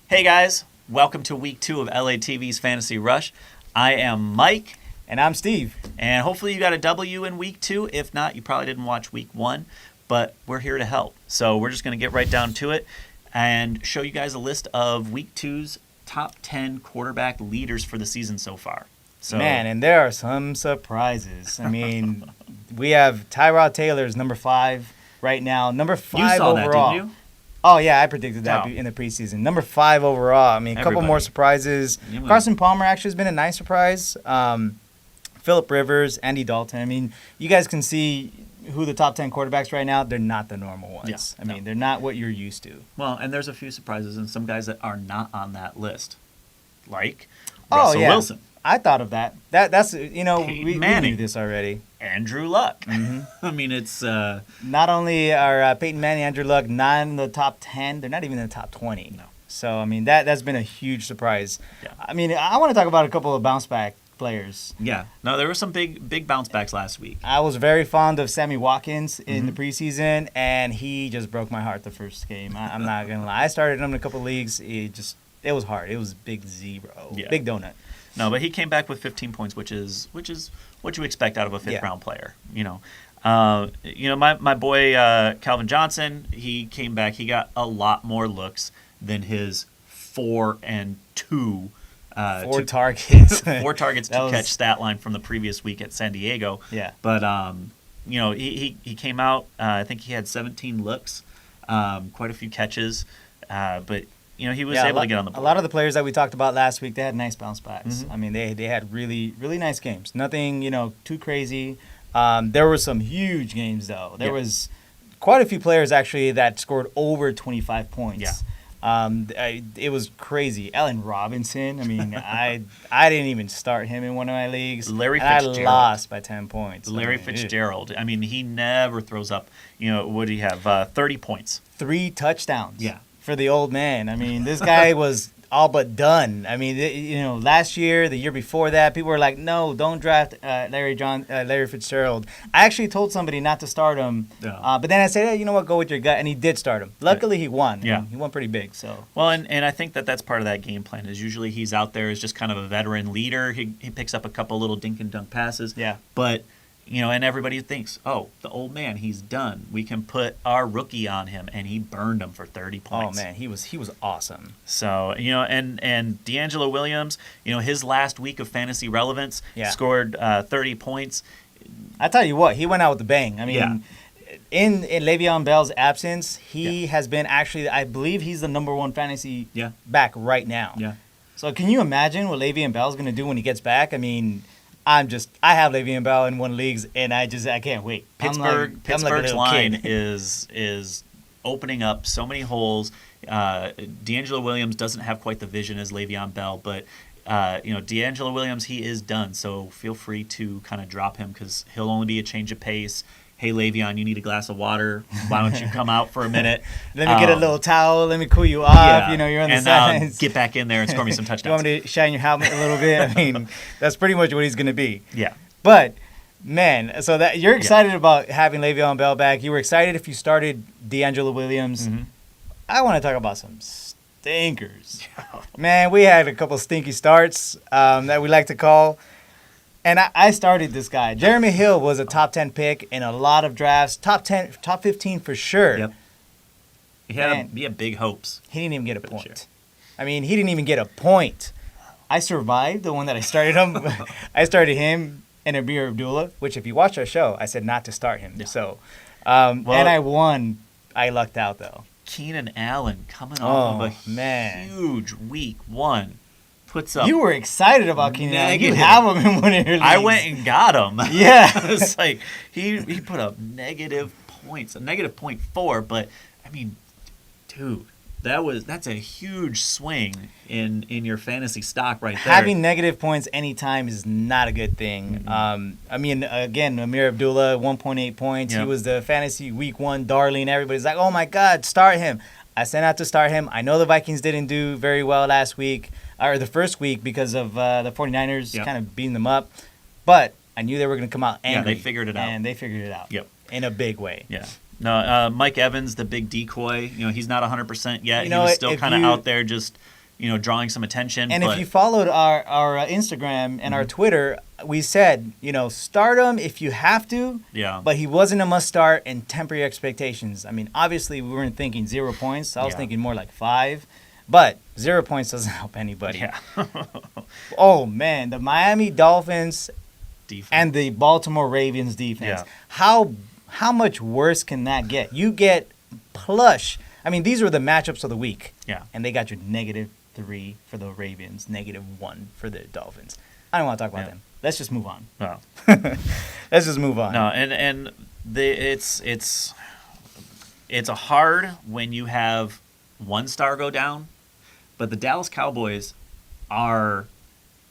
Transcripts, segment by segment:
Hey guys, welcome to week 2 of LATV's Fantasy Rush. I am Mike. And I'm Steve. And hopefully you got a W in week 2. If not, you probably didn't watch week 1, but we're here to help. So we're just going to get right down to it and show you guys a list of week 2's top 10 quarterback leaders for the season so far. So, Man, and there are some surprises. I mean, we have Tyrod Taylor's number 5 right now. Number 5 you saw overall. that, didn't you? Oh, yeah, I predicted that in the preseason. Number 5 overall. I mean, a couple more surprises. Carson Palmer actually has been a nice surprise. Phillip Rivers, Andy Dalton. I mean, you guys can see who the top 10 quarterbacks right now, they're not the normal ones. I mean, they're not what you're used to. Well, and there's a few surprises and some guys that are not on that list. Like Russell Wilson. I thought of that. That's we knew this already. Andrew Luck. Mm-hmm. I mean, it's not only are Peyton Manning, Andrew Luck not in the top 10, they're not even in the top 20. No. So I mean that's been a huge surprise. Yeah. I mean, I want to talk about a couple of bounce back players. Yeah. No, there were some big bounce backs last week. I was very fond of Sammy Watkins in the preseason, and he just broke my heart the first game. I'm not gonna lie. I started him in a couple of leagues. It was hard. It was big zero. Yeah. Big donut. No, but he came back with 15 points, which is what you expect out of a fifth round player. My boy Calvin Johnson, he came back. He got a lot more looks than his 4 and 2. 4 targets. 4 targets to catch stat line from the previous week at San Diego. Yeah. But he came out. I think he had 17 looks, quite a few catches, but. He was able to get on the board. A lot of the players that we talked about last week, they had nice bounce backs. Mm-hmm. I mean, they had really, really nice games. Nothing, too crazy. There were some huge games, though. There was quite a few players, actually, that scored over 25 points. Yeah. It was crazy. Allen Robinson, I mean, I didn't even start him in one of my leagues. Larry Fitzgerald. I lost by 10 points. Larry Fitzgerald. I mean, he never throws up, what do you have, 30 points. 3 touchdowns. Yeah. For the old man. I mean, this guy was all but done. I mean, last year, the year before that, people were like, no, don't draft Larry Fitzgerald. I actually told somebody not to start him, but then I said, hey, you know what, go with your gut, and he did start him. Luckily, he won. Yeah. He won pretty big. So well, and I think that's part of that game plan is usually he's out there as just kind of a veteran leader. He picks up a couple little dink and dunk passes. Yeah. But and everybody thinks, oh, the old man, he's done. We can put our rookie on him, and he burned him for 30 points. Oh man, he was awesome. So and D'Angelo Williams, his last week of fantasy relevance, scored 30 points. I tell you what, he went out with a bang. I mean, in Le'Veon Bell's absence, he has been actually, I believe he's the number 1 fantasy back right now. Yeah. So can you imagine what Le'Veon Bell's going to do when he gets back? I mean, I have Le'Veon Bell in one leagues, and I can't wait. Pittsburgh's line is opening up so many holes. D'Angelo Williams doesn't have quite the vision as Le'Veon Bell, but D'Angelo Williams, he is done. So feel free to kind of drop him because he'll only be a change of pace. Hey, Le'Veon, you need a glass of water. Why don't you come out for a minute? Let me get a little towel. Let me cool you off. You're on the sides. Get back in there and score me some touchdowns. You want me to shine your helmet a little bit? I mean, that's pretty much what he's going to be. Yeah. But, man, so that you're excited about having Le'Veon Bell back. You were excited if you started D'Angelo Williams. Mm-hmm. I want to talk about some stinkers. Man, we had a couple stinky starts that we like to call. And I started this guy. Jeremy Hill was a top 10 pick in a lot of drafts. Top 15 for sure. Yep. He had big hopes. He didn't even get a point. Sure. I mean, he didn't even get a point. I survived the one that I started him. I started him and Amir Abdullah, which if you watch our show, I said not to start him. Yeah. So, and I won. I lucked out, though. Keenan Allen coming off of a huge week 1. Puts up. You were excited about Keenan Allen. You have him in one of your leagues. I went and got him. Yeah. It's like he put up negative points, a negative 0.4, but I mean, dude, that's a huge swing in your fantasy stock right there. Having negative points anytime is not a good thing. Mm-hmm. I mean, again, Amir Abdullah, 1.8 points. Yep. He was the fantasy week 1 darling. Everybody's like, oh my God, start him. I said not to start him. I know the Vikings didn't do very well last week. Or the first week because of the 49ers kind of beating them up. But I knew they were going to come out angry. Yeah, they figured it out. And they figured it out. Yep. In a big way. Yeah. No, Mike Evans, the big decoy, he's not 100% yet. He was still kind of out there just drawing some attention. And if you followed our Instagram and our Twitter, we said, start him if you have to. Yeah. But he wasn't a must start, and temper your expectations. I mean, obviously, we weren't thinking 0 points. I was thinking more like 5. But 0 points doesn't help anybody. Yeah. Oh, man. The Miami Dolphins defense. and the Baltimore Ravens defense. Yeah. How much worse can that get? You get plush. I mean, these were the matchups of the week. Yeah. And they got your -3 for the Ravens, -1 for the Dolphins. I don't want to talk about them. Let's just move on. No. Let's just move on. No, and it's a hard when you have one star go down, but the Dallas Cowboys are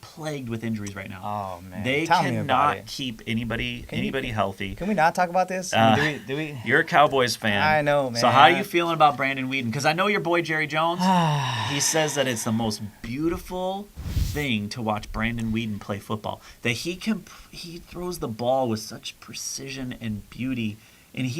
plagued with injuries right now. Oh man, they Tell me about cannot it. keep anybody healthy. Can we not talk about this? I mean, do we? You're a Cowboys fan. I know, man. So how are you feeling about Brandon Weeden? Because I know your boy Jerry Jones. He says that it's the most beautiful thing to watch Brandon Weeden play football. That he throws the ball with such precision and beauty. And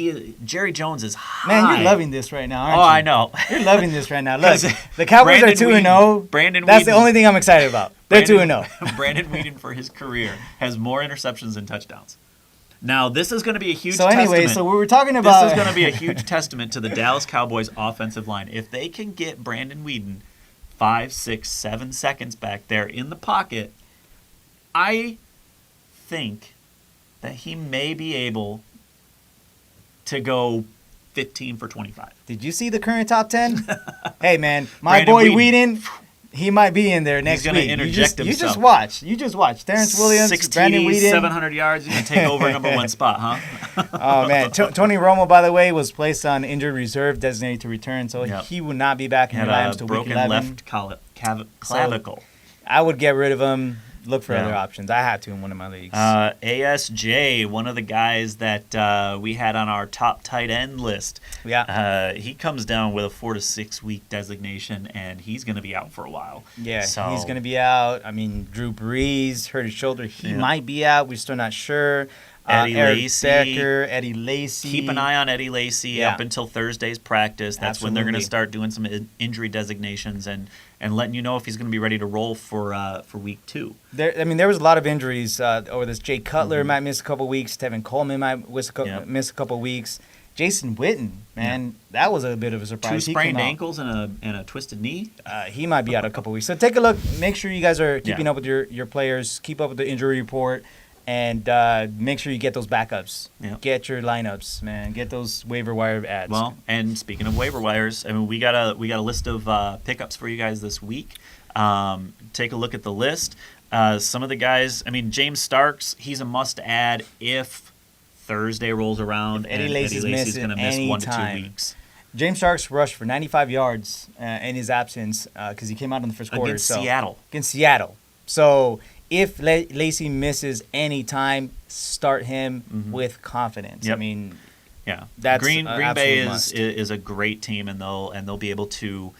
Jerry Jones is high. Man, you're loving this right now, aren't you? Oh, I know. You're loving this right now. Look, the Cowboys are 2-0. That's the only thing I'm excited about. They're 2-0. Brandon Weeden for his career has more interceptions than touchdowns. Now, this is going to be a huge So testament. anyway, so we were talking about... This is going to be a huge testament to the Dallas Cowboys offensive line. If they can get Brandon Weeden 5, 6, 7 seconds back there in the pocket, I think that he may be able to go 15 for 25. Did you see the current top 10? Hey, man, my Brandon boy Weeden. Weeden, he might be in there next He's week. going to interject himself. You just watch. Terrence Williams, 6 Brandon TDs, Weeden. 700 yards. He's going to take over number 1 spot, huh? Oh, man. Tony Romo, by the way, was placed on injured reserve, designated to return, so he will not be back in the Lions till week 11. Broken left clavicle. I would get rid of him. Look for other options. I had to in one of my leagues. ASJ, one of the guys that we had on our top tight end list. Yeah. He comes down with a 4 to 6 week designation, and he's going to be out for a while. Yeah, so, he's going to be out. I mean, Drew Brees hurt his shoulder. He might be out. We're still not sure. Eddie Eric Lacy. Becker, Eddie Lacy. Keep an eye on Eddie Lacy up until Thursday's practice. That's when they're going to start doing some injury designations and letting you know if he's going to be ready to roll for week 2. There was a lot of injuries over this. Jay Cutler might miss a couple weeks. Tevin Coleman might miss a couple weeks. Jason Witten, man, that was a bit of a surprise. 2 sprained ankles and a twisted knee. He might be out a couple weeks. So take a look. Make sure you guys are keeping up with your players. Keep up with the injury report. And make sure you get those backups. Yep. Get your lineups, man. Get those waiver wire ads. Well, and speaking of waiver wires, I mean, we got a list of pickups for you guys this week. Take a look at the list. Some of the guys, I mean, James Starks, he's a must-add if Thursday rolls around and Eddie Lacy's going to miss 1 to 2 weeks. James Starks rushed for 95 yards in his absence because he came out in the first quarter. Against Seattle. Against Seattle. So if Lacy misses any time, start him with confidence. Yep. I mean, that's Green Bay is a great team, and they'll be able to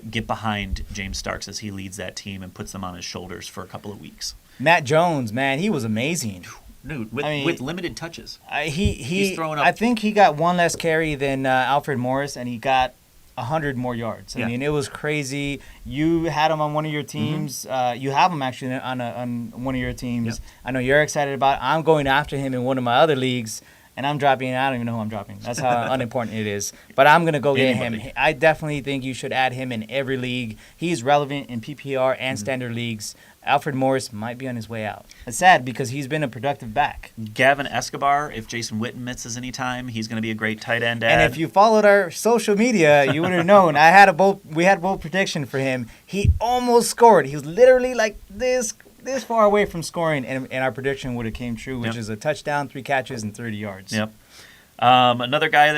get behind James Starks as he leads that team and puts them on his shoulders for a couple of weeks. Matt Jones, man, he was amazing. Dude, with limited touches. He's throwing up. I think he got one less carry than Alfred Morris, and he got 100 more yards. I mean, it was crazy. You had him on one of your teams. You have him actually on one of your teams. Yep. I know you're excited about it. I'm going after him in one of my other leagues, and I'm dropping it. I don't even know who I'm dropping. That's how unimportant it is. But I'm going to go get him. I definitely think you should add him in every league. He's relevant in PPR and standard leagues. Alfred Morris might be on his way out. It's sad because he's been a productive back. Gavin Escobar, if Jason Witten misses any time, he's going to be a great tight end add. And if you followed our social media, you would have known. We had a bold prediction for him. He almost scored. He was literally like this far away from scoring, and our prediction would have came true, which is a touchdown, 3 catches, and 30 yards. Yep. Another guy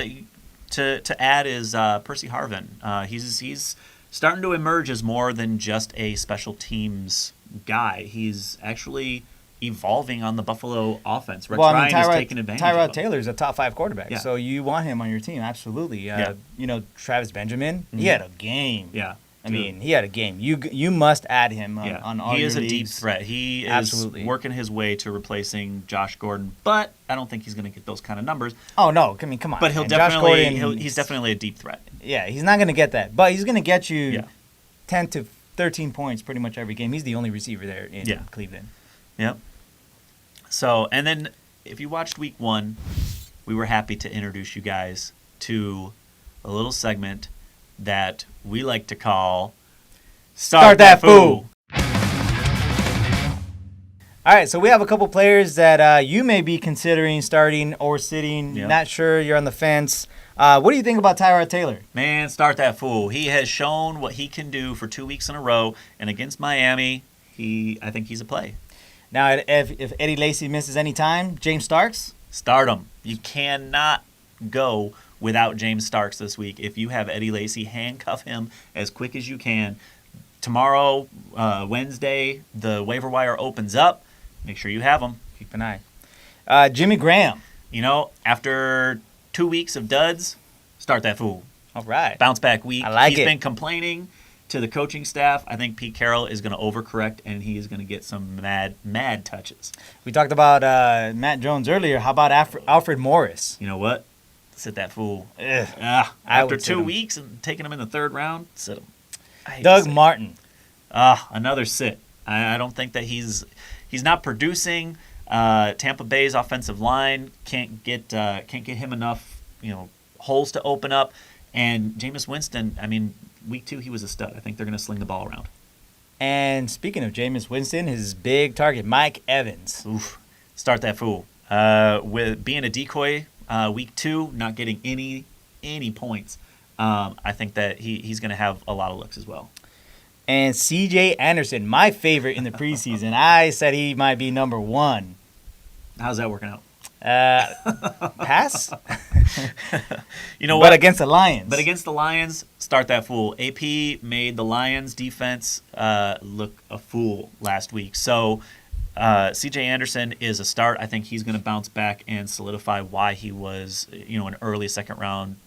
that to add is Percy Harvin. He's starting to emerge as more than just a special teams guy. He's actually evolving on the Buffalo offense. Rex Ryan is taking advantage of him. Tyrod Taylor's a top 5 quarterback, so you want him on your team, absolutely. Travis Benjamin, he had a game. Yeah. I mean, he had a game. You must add him on all your leagues. He is a deep threat. He is working his way to replacing Josh Gordon, but I don't think he's going to get those kind of numbers. Oh, no. I mean, come on. But he's definitely a deep threat. Yeah, he's not going to get that. But he's going to get you 10 to 13 points pretty much every game. He's the only receiver there in Cleveland. Yep. So, and then if you watched week 1, we were happy to introduce you guys to a little segment that we like to call Start That Foo. All right, so we have a couple players that you may be considering starting or sitting. Yep. Not sure, you're on the fence. What do you think about Tyrod Taylor? Man, start that fool. He has shown what he can do for 2 weeks in a row, and against Miami, I think he's a play. Now, if Eddie Lacy misses any time, James Starks? Start him. You cannot go without James Starks this week. If you have Eddie Lacy, handcuff him as quick as you can. Tomorrow, Wednesday, the waiver wire opens up. Make sure you have him. Keep an eye. Jimmy Graham. You know, after 2 weeks of duds, start that fool. All right. Bounce back week. I like He's it. been complaining to the coaching staff. I think Pete Carroll is going to overcorrect, and he is going to get some mad touches. We talked about Matt Jones earlier. How about Alfred Morris? You know what? Sit that fool. After 2 weeks and taking him in the 3rd round, sit him. Doug Martin. Another sit. I don't think that he's not producing. Tampa Bay's offensive line can't get him enough holes to open up. And Jameis Winston, I mean, week 2 he was a stud. I think they're going to sling the ball around. And speaking of Jameis Winston, his big target, Mike Evans. Oof, start that fool. With being a decoy, week 2 not getting any points. I think that he's going to have a lot of looks as well. And C.J. Anderson, my favorite in the preseason. I said he might be number 1. How's that working out? Pass? You know what? But against the Lions. Start that fool. AP made the Lions defense look a fool last week. So C.J. Anderson is a start. I think he's going to bounce back and solidify why he was, an early 2nd round,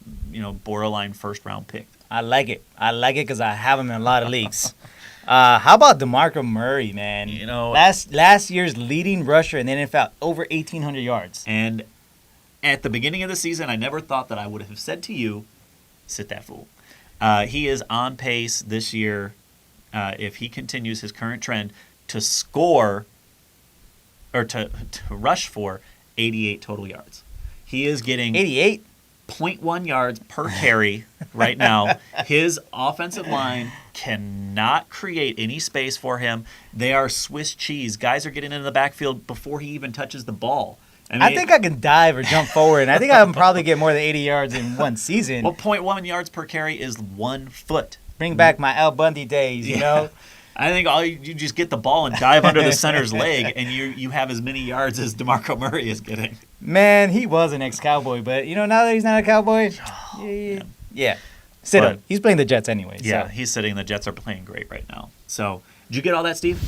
borderline 1st round pick. I like it because I have him in a lot of leagues. How about DeMarco Murray, man? Last year's leading rusher in the NFL, over 1,800 yards. And at the beginning of the season, I never thought that I would have said to you, sit that fool. He is on pace this year, if he continues his current trend, to score or to rush for 88 total yards. He is getting 88? 0.1 yards per carry right now. His offensive line cannot create any space for him. They are Swiss cheese. Guys are getting into the backfield before he even touches the ball. I think I can dive or jump forward, and I think I can probably get more than 80 yards in one season. Well, 0.1 yards per carry is 1 foot. Bring back my Al Bundy days, you know? I think you just get the ball and dive under the center's leg, and you have as many yards as DeMarco Murray is getting. Man, he was an ex-Cowboy, but now that he's not a Cowboy, yeah. Sit him. He's playing the Jets anyway. Yeah, so. He's sitting. The Jets are playing great right now. So, did you get all that, Steve?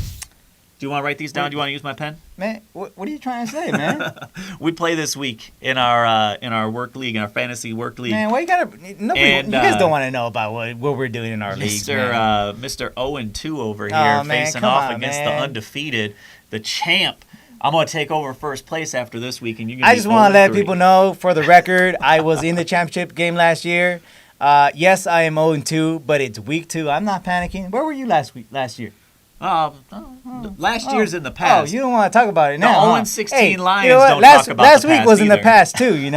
Do you want to write these down? Do you want to use my pen? Man, what are you trying to say, man? We play this week in our work league, in our fantasy work league. Man, you guys don't want to know about what we're doing in our league. Mr. 0-2 over here, facing off against the undefeated, the champ. I'm going to take over first place after this week, and I just want to let people know, for the record, I was in the championship game last year. Yes, I am 0-2, but it's week 2. I'm not panicking. Where were you last year? Last year's in the past. Oh, you don't want to talk about it now. The 0-16 Lions don't talk about last the past. Last week was in the past, too,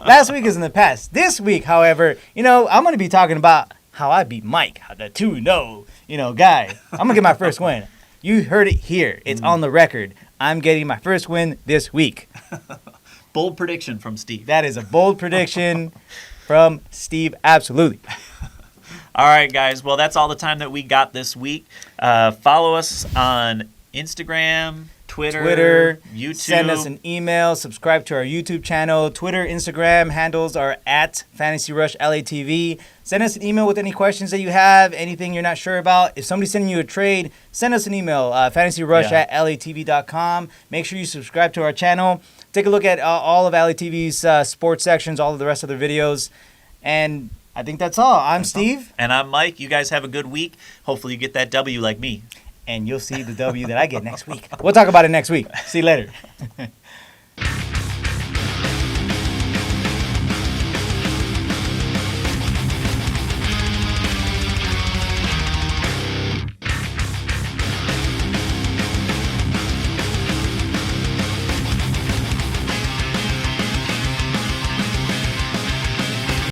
Last week is in the past. This week, however, I'm going to be talking about how I beat Mike, the 2-0, guy. I'm going to get my first win. You heard it here. It's on the record. I'm getting my first win this week. Bold prediction from Steve. That is a bold prediction from Steve, absolutely. All right, guys. Well, that's all the time that we got this week. Follow us on Instagram, Twitter, YouTube. Send us an email. Subscribe to our YouTube channel. Twitter, Instagram handles are at FantasyRushLATV. Send us an email with any questions that you have, anything you're not sure about. If somebody's sending you a trade, send us an email, fantasyrush@LATV.com. Make sure you subscribe to our channel. Take a look at all of LATV's sports sections, all of the rest of their videos. And I think that's all. I'm Steve. And I'm Mike. You guys have a good week. Hopefully you get that W like me. And you'll see the W that I get next week. We'll talk about it next week. See you later.